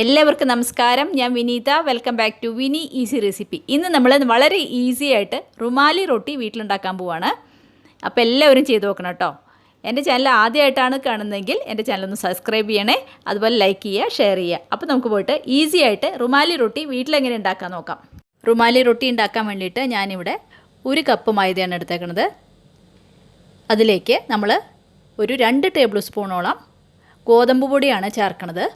എല്ലാവർക്കും നമസ്കാരം. ഞാൻ Vineetha. Welcome back to Vini easy recipe. ഇന്ന് നമ്മൾ വളരെ ഈസി ആയിട്ട് റുമാലി റൊട്ടി വീട്ടിലുണ്ടാക്കാൻ പോവാണ്. അപ്പോൾ എല്ലാവരും ചെയ്ത് നോക്കണം കേട്ടോ. എൻ്റെ ചാനൽ ആദ്യമായിട്ടാണ് കാണുന്നതെങ്കിൽ എൻ്റെ ചാനലൊന്ന് സബ്സ്ക്രൈബ് ചെയ്യണേ, അതുപോലെ ലൈക്ക് ചെയ്യുക, ഷെയർ ചെയ്യുക. അപ്പോൾ നമുക്ക് പോയിട്ട് ഈസി ആയിട്ട് റുമാലി റൊട്ടി വീട്ടിലെങ്ങനെ ഉണ്ടാക്കാൻ നോക്കാം. റുമാലി റൊട്ടി ഉണ്ടാക്കാൻ വേണ്ടിയിട്ട് ഞാനിവിടെ 1 കപ്പ് മൈദയാണ് എടുത്തേക്കുന്നത്. അതിലേക്ക് നമ്മൾ ഒരു 2 ടേബിൾ സ്പൂണോളം ഗോതമ്പ് പൊടിയാണ് ചേർക്കുന്നത്.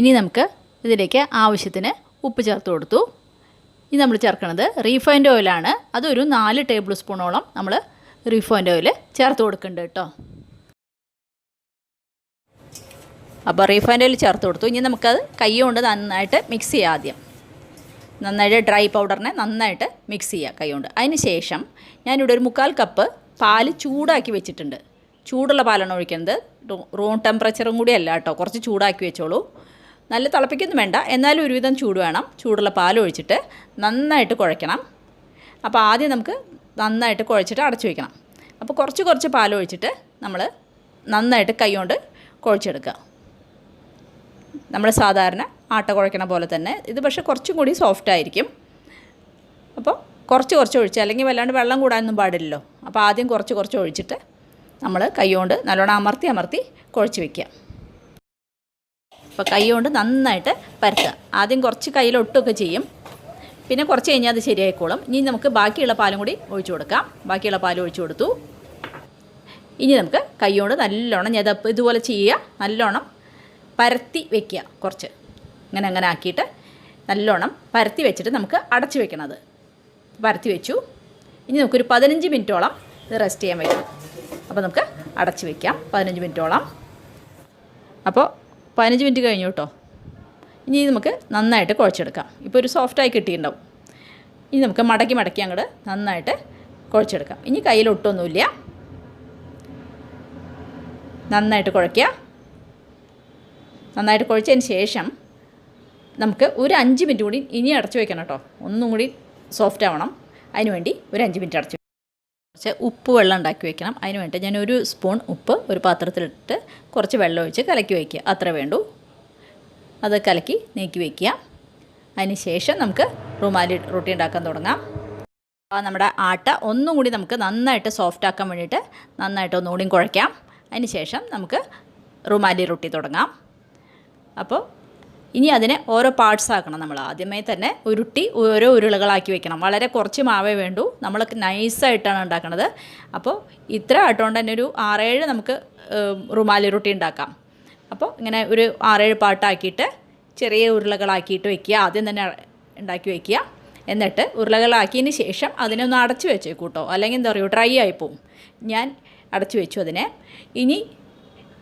ഇനി നമുക്ക് ഇതിലേക്ക് ആവശ്യത്തിന് ഉപ്പ് ചേർത്ത് കൊടുത്തു. ഇനി നമ്മൾ ചേർക്കുന്നത് റീഫൈൻഡ് ഓയിലാണ്. അതൊരു 4 ടേബിൾ സ്പൂണോളം നമ്മൾ റീഫൈൻഡ് ഓയിൽ ചേർത്ത് കൊടുക്കുന്നുണ്ട് കേട്ടോ. അപ്പോൾ റീഫൈൻഡ് ഓയിൽ ചേർത്ത് കൊടുത്തു. ഇനി നമുക്കത് കൈ കൊണ്ട് നന്നായിട്ട് മിക്സ് ചെയ്യാം. ആദ്യം നന്നായിട്ട് ഡ്രൈ പൗഡറിനെ നന്നായിട്ട് മിക്സ് ചെയ്യുക കൈ കൊണ്ട്. അതിന് ശേഷം ഞാനിവിടെ ഒരു 1/4 കപ്പ് പാല് ചൂടാക്കി വെച്ചിട്ടുണ്ട്. ചൂടുള്ള പാലാണ് ഒഴിക്കുന്നത്. റൂം ടെമ്പറേച്ചറും കൂടി അല്ല കേട്ടോ, കുറച്ച് ചൂടാക്കി വെച്ചോളൂ. നല്ല തിളപ്പിക്കൊന്നും വേണ്ട, എന്നാലും ഒരുവിധം ചൂട് വേണം. ചൂടുള്ള പാൽ ഒഴിച്ചിട്ട് നന്നായിട്ട് കുഴയ്ക്കണം. അപ്പോൾ ആദ്യം നമുക്ക് നന്നായിട്ട് കുഴച്ചിട്ട് അടച്ചു വയ്ക്കണം. അപ്പോൾ കുറച്ച് പാൽ ഒഴിച്ചിട്ട് നമ്മൾ നന്നായിട്ട് കൈ കൊണ്ട് കുഴച്ചെടുക്കുക. നമ്മൾ സാധാരണ ആട്ട കുഴയ്ക്കണ പോലെ തന്നെ. ഇത് പക്ഷേ കുറച്ചും കൂടി സോഫ്റ്റ് ആയിരിക്കും. അപ്പോൾ കുറച്ച് ഒഴിച്ച്, അല്ലെങ്കിൽ വല്ലാണ്ട് വെള്ളം കൂടാനൊന്നും പാടില്ലല്ലോ. അപ്പോൾ ആദ്യം കുറച്ച് ഒഴിച്ചിട്ട് നമ്മൾ കൈ കൊണ്ട് നല്ലോണം അമർത്തി കുഴച്ച് വയ്ക്കുക. അപ്പോൾ കൈ കൊണ്ട് നന്നായിട്ട് പരത്തുക. ആദ്യം കുറച്ച് കയ്യിലൊട്ടുമൊക്കെ ചെയ്യും, പിന്നെ കുറച്ച് കഴിഞ്ഞാൽ അത് ശരിയായിക്കോളും. ഇനി നമുക്ക് ബാക്കിയുള്ള പാലും കൂടി ഒഴിച്ചു കൊടുക്കാം. ബാക്കിയുള്ള പാൽ ഒഴിച്ചു കൊടുത്തു. ഇനി നമുക്ക് കൈ കൊണ്ട് നല്ലോണം ഇതുപോലെ ചെയ്യുക. നല്ലോണം പരത്തി വയ്ക്കുക. കുറച്ച് അങ്ങനെ ആക്കിയിട്ട് നല്ലോണം പരത്തി വെച്ചിട്ട് നമുക്ക് അടച്ചു വെക്കണത്. പരത്തി വെച്ചു. ഇനി നമുക്കൊരു 15 മിനിറ്റോളം ഇത് റെസ്റ്റ് ചെയ്യാൻ വയ്ക്കും. അപ്പോൾ നമുക്ക് അടച്ചു വയ്ക്കാം 15 മിനിറ്റോളം. അപ്പോൾ 15 മിനിറ്റ് കഴിഞ്ഞു കേട്ടോ. ഇനി നമുക്ക് നന്നായിട്ട് കുഴച്ചെടുക്കാം. ഇപ്പോൾ ഒരു സോഫ്റ്റായി കിട്ടിയിട്ടുണ്ടാവും. ഇനി നമുക്ക് മടക്കി അങ്ങോട്ട് നന്നായിട്ട് കുഴച്ചെടുക്കാം. ഇനി കയ്യിലൊട്ടൊന്നുമില്ല. നന്നായിട്ട് കുഴയ്ക്കുക. നന്നായിട്ട് കുഴച്ചതിന് ശേഷം നമുക്ക് ഒരു 5 മിനിറ്റ് കൂടി ഇനി അടച്ചു വയ്ക്കണം കേട്ടോ. ഒന്നും കൂടി സോഫ്റ്റ് ആവണം. അതിന് വേണ്ടി ഒരു 5 മിനിറ്റ് അടച്ചു. കുറച്ച് ഉപ്പ് വെള്ളം ഉണ്ടാക്കി വയ്ക്കണം. അതിന് വേണ്ടി ഞാൻ 1 സ്പൂൺ ഉപ്പ് ഒരു പാത്രത്തിലിട്ട് കുറച്ച് വെള്ളം ഒഴിച്ച് കലക്കി വയ്ക്കുക. അത്ര വേണ്ടൂ. അത് കലക്കി നീക്കി വയ്ക്കുക. അതിന് ശേഷം നമുക്ക് റുമാലി റൊട്ടി ഉണ്ടാക്കാൻ തുടങ്ങാം. നമ്മുടെ ആട്ട ഒന്നും കൂടി നമുക്ക് നന്നായിട്ട് സോഫ്റ്റ് ആക്കാൻ വേണ്ടിയിട്ട് നന്നായിട്ട് ഒന്നുകൂടി കുഴയ്ക്കാം. അതിന് ശേഷം നമുക്ക് റുമാലി റൊട്ടി തുടങ്ങാം. അപ്പോൾ ഇനി അതിനെ ഓരോ പാർട്സ് ആക്കണം. നമ്മൾ ആദ്യമേ തന്നെ ഉരുട്ടി ഓരോ ഉരുളകളാക്കി വെക്കണം. വളരെ കുറച്ച് മാവേ വേണ്ടൂ. നമ്മൾ നൈസായിട്ടാണ് ഉണ്ടാക്കുന്നത്. അപ്പോൾ ഇത്ര ആട്ടോണ്ട് തന്നെ ഒരു 6-7 നമുക്ക് റുമാലി റൊട്ടി ഉണ്ടാക്കാം. അപ്പോൾ ഇങ്ങനെ ഒരു 6-7 പാട്ടാക്കിയിട്ട് ചെറിയ ഉരുളകളാക്കിയിട്ട് വയ്ക്കുക. ആദ്യം തന്നെ ഉണ്ടാക്കി വയ്ക്കുക. എന്നിട്ട് ഉരുളകളാക്കിയതിന് ശേഷം അതിനൊന്ന് അടച്ചു വെച്ചേക്കും കേട്ടോ. അല്ലെങ്കിൽ എന്താ പറയുക, ഡ്രൈ ആയിപ്പോവും. ഞാൻ അടച്ചു വെച്ചു അതിനെ. ഇനി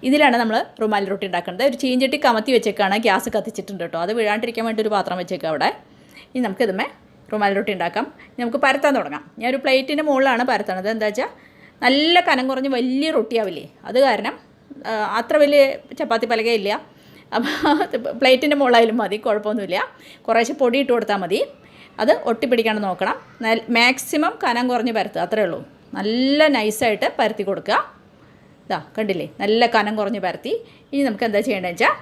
ഇതിലാണ് നമ്മൾ റുമാലി റൊട്ടി ഉണ്ടാക്കുന്നത്. ഒരു ചീഞ്ചട്ടി കമത്തി വെച്ചേക്കാണ്. ഗ്യാസ് കത്തിച്ചിട്ടുണ്ട് കേട്ടോ. അത് വീഴാണ്ടിരിക്കാൻ വേണ്ടി ഒരു പാത്രം വെച്ചേക്കാം അവിടെ. ഇനി നമുക്കിതുമേ റുമാലി റൊട്ടി ഉണ്ടാക്കാം. നമുക്ക് പരത്താൻ തുടങ്ങാം. ഞാനൊരു പ്ലേറ്റിൻ്റെ മുകളിലാണ് പരത്തണത്. എന്താ വെച്ചാൽ നല്ല കനം കുറഞ്ഞ് വലിയ റൊട്ടിയാവില്ലേ, അത് കാരണം അത്ര വലിയ ചപ്പാത്തി പലകയില്ല. അപ്പോൾ പ്ലേറ്റിൻ്റെ മുകളിലായാലും മതി, കുഴപ്പമൊന്നുമില്ല. കുറേശ്ശെ പൊടി ഇട്ട് കൊടുത്താൽ മതി. അത് ഒട്ടിപ്പിടിക്കാണ്ട് നോക്കണം. മാക്സിമം കനം കുറഞ്ഞ് പരത്തുക, അത്രയേ ഉള്ളൂ. നല്ല നൈസായിട്ട് പരത്തി കൊടുക്കുക. ഇതാ കണ്ടില്ലേ, നല്ല കനം കുറഞ്ഞ് പരത്തി. ഇനി നമുക്ക് എന്താ ചെയ്യേണ്ടതെന്ന് വെച്ചാൽ,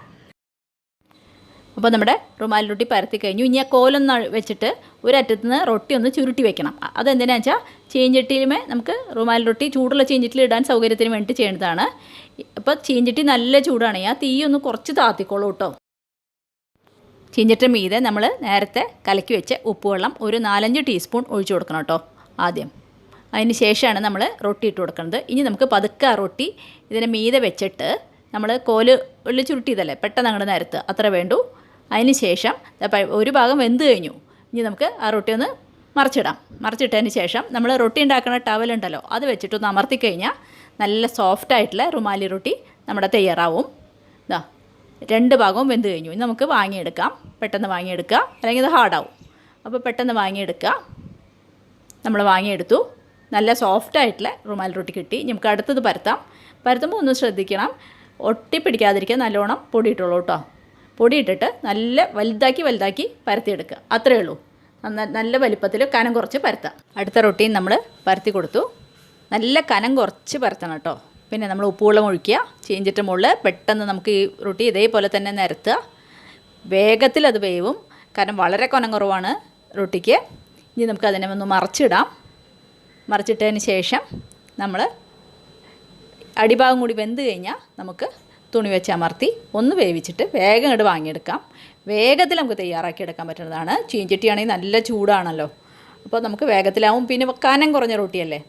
അപ്പോൾ നമ്മുടെ റുമാലി റൊട്ടി പരത്തി കഴിഞ്ഞു. ഇനി ആ കോലൊന്ന് വെച്ചിട്ട് ഒരറ്റത്ത് നിന്ന് റൊട്ടി ഒന്ന് ചുരുട്ടി വെക്കണം. അതെന്തിനാണെന്ന് വെച്ചാൽ ചീഞ്ചട്ടിയിലുമേ നമുക്ക് റുമാലി റൊട്ടി ചൂടുള്ള ചീഞ്ചട്ടിയിൽ ഇടാൻ സൗകര്യത്തിന് വേണ്ടി ചെയ്യുന്നതാണ്. അപ്പോൾ ചീഞ്ചട്ടി നല്ല ചൂടാണ്. ആ തീ ഒന്ന് കുറച്ച് താത്തിക്കോളൂ കേട്ടോ. ചീഞ്ചട്ടി മീതെ നമ്മൾ നേരത്തെ കലക്കി വെച്ച ഉപ്പുവെള്ളം ഒരു 4-5 ടീസ്പൂൺ ഒഴിച്ചു കൊടുക്കണം കേട്ടോ ആദ്യം. അതിന് ശേഷമാണ് നമ്മൾ റൊട്ടി ഇട്ട് കൊടുക്കുന്നത്. ഇനി നമുക്ക് പതുക്കെ ആ റൊട്ടി ഇതിനെ മീതെ വെച്ചിട്ട് നമ്മൾ ഉള്ളിൽ ചുരുട്ടിയതല്ലേ, പെട്ടെന്ന് അങ്ങോട്ട് നിരത്തുക, അത്ര വേണ്ടൂ. അതിന് ശേഷം ഒരു ഭാഗം വെന്ത് കഴിഞ്ഞു. ഇനി നമുക്ക് ആ റൊട്ടി ഒന്ന് മറിച്ചിടാം. മറിച്ചിട്ടതിന് ശേഷം നമ്മൾ റൊട്ടി ഉണ്ടാക്കുന്ന ടവലുണ്ടല്ലോ, അത് വെച്ചിട്ടൊന്ന് അമർത്തി കഴിഞ്ഞാൽ നല്ല സോഫ്റ്റായിട്ടുള്ള റുമാലി റൊട്ടി നമ്മുടെ തയ്യാറാവും. ഇതാ 2 ഭാഗവും വെന്ത് കഴിഞ്ഞു. ഇനി നമുക്ക് വാങ്ങിയെടുക്കാം. പെട്ടെന്ന് വാങ്ങിയെടുക്കുക, അല്ലെങ്കിൽ ഇത് ഹാർഡാവും. അപ്പോൾ പെട്ടെന്ന് വാങ്ങിയെടുക്കുക. നമ്മൾ വാങ്ങിയെടുത്തു. നല്ല സോഫ്റ്റായിട്ടുള്ള റുമാലി റൊട്ടി കിട്ടി. നമുക്ക് അടുത്തത് പരത്താം. പരത്തുമ്പോൾ ഒന്ന് ശ്രദ്ധിക്കണം, ഒട്ടിപ്പിടിക്കാതിരിക്കുക. നല്ലോണം പൊടി ഇട്ടോളൂ കേട്ടോ. പൊടി ഇട്ടിട്ട് നല്ല വലുതാക്കി പരത്തിയെടുക്കുക, അത്രയേ ഉള്ളൂ. നല്ല വലിപ്പത്തിൽ കനം കുറച്ച് പരത്താം. അടുത്ത റൊട്ടിയും നമ്മൾ പരത്തി കൊടുത്തു. നല്ല കനം കുറച്ച് പരത്തണം കേട്ടോ. പിന്നെ നമ്മൾ ഉപ്പുവെള്ളം ഒഴിക്കുക. ചീഞ്ചിട്ട് മുകളിൽ പെട്ടെന്ന് നമുക്ക് ഈ റൊട്ടി ഇതേപോലെ തന്നെ നിരത്തുക. വേഗത്തിൽ അത് വേവും. കാരണം വളരെ കനം കുറവാണ് റൊട്ടിക്ക്. ഇനി നമുക്ക് അതിനെ ഒന്ന് മറിച്ചിടാം. മറിച്ചിട്ടതിന് ശേഷം നമ്മൾ അടിഭാഗം കൂടി വെന്ത് കഴിഞ്ഞാൽ നമുക്ക് തുണി വെച്ച് അമർത്തി ഒന്ന് വേവിച്ചിട്ട് വേഗം ഇങ്ങോട്ട് വാങ്ങിയെടുക്കാം. വേഗത്തിൽ നമുക്ക് തയ്യാറാക്കി എടുക്കാൻ പറ്റുന്നതാണ്. ചീഞ്ചട്ടിയാണെങ്കിൽ നല്ല ചൂടാണല്ലോ, അപ്പോൾ നമുക്ക് വേഗത്തിലാവും. പിന്നെ കനം കുറഞ്ഞ റൊട്ടിയല്ലേ.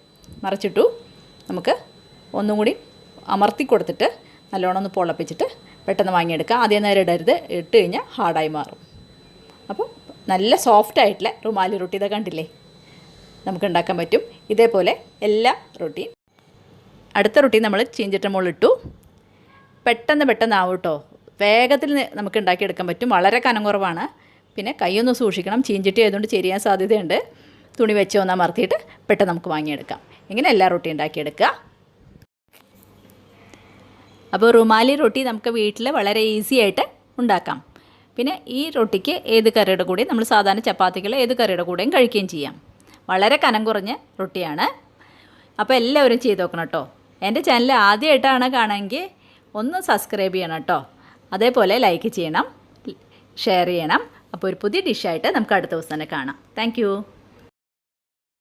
മറിച്ചിട്ടു. നമുക്ക് ഒന്നും കൂടി അമർത്തി കൊടുത്തിട്ട് നല്ലോണം ഒന്ന് പൊള്ളപ്പിച്ചിട്ട് പെട്ടെന്ന് വാങ്ങിയെടുക്കാം. ആദ്യം നേരം ഇടരുത്, ഇട്ട് കഴിഞ്ഞാൽ ഹാർഡായി മാറും. അപ്പോൾ നല്ല സോഫ്റ്റായിട്ടുള്ള റുമാലി റൊട്ടി ഇതൊക്കെ കണ്ടില്ലേ, നമുക്ക് ഉണ്ടാക്കാൻ പറ്റും. ഇതേപോലെ എല്ലാ റൊട്ടിയും. അടുത്ത റൊട്ടി നമ്മൾ ചീഞ്ചട്ട മുകളിലിട്ടു. പെട്ടെന്ന് ആവും കേട്ടോ. വേഗത്തിൽ നമുക്ക് ഉണ്ടാക്കിയെടുക്കാൻ പറ്റും. വളരെ കനം കുറവാണ്. പിന്നെ കൈയൊന്ന് സൂക്ഷിക്കണം, ചീഞ്ചട്ടി ആയതുകൊണ്ട് ചെരിയാൻ സാധ്യതയുണ്ട്. തുണി വെച്ച് ഒന്ന് അമർത്തിയിട്ട് പെട്ടെന്ന് നമുക്ക് വാങ്ങിയെടുക്കാം. ഇങ്ങനെ എല്ലാ റൊട്ടി ഉണ്ടാക്കിയെടുക്കുക. അപ്പോൾ റുമാലി റൊട്ടി നമുക്ക് വീട്ടിൽ വളരെ ഈസി ആയിട്ട് ഉണ്ടാക്കാം. പിന്നെ ഈ റൊട്ടിക്ക് ഏത് കറിയുടെ കൂടെയും, നമ്മൾ സാധാരണ ചപ്പാത്തികൾ ഏത് കറിയുടെ കൂടെയും കഴിക്കുകയും ചെയ്യാം. വളരെ കനം കുറഞ്ഞ റൊട്ടിയാണ്. അപ്പോൾ എല്ലാവരും ചെയ്ത് നോക്കണം കേട്ടോ. എൻ്റെ ചാനൽ ആദ്യമായിട്ടാണ് കാണുമെങ്കിൽ ഒന്ന് സബ്സ്ക്രൈബ് ചെയ്യണം കേട്ടോ. അതേപോലെ ലൈക്ക് ചെയ്യണം, ഷെയർ ചെയ്യണം. അപ്പോൾ ഒരു പുതിയ ഡിഷായിട്ട് നമുക്ക് അടുത്ത ദിവസം തന്നെ കാണാം. താങ്ക്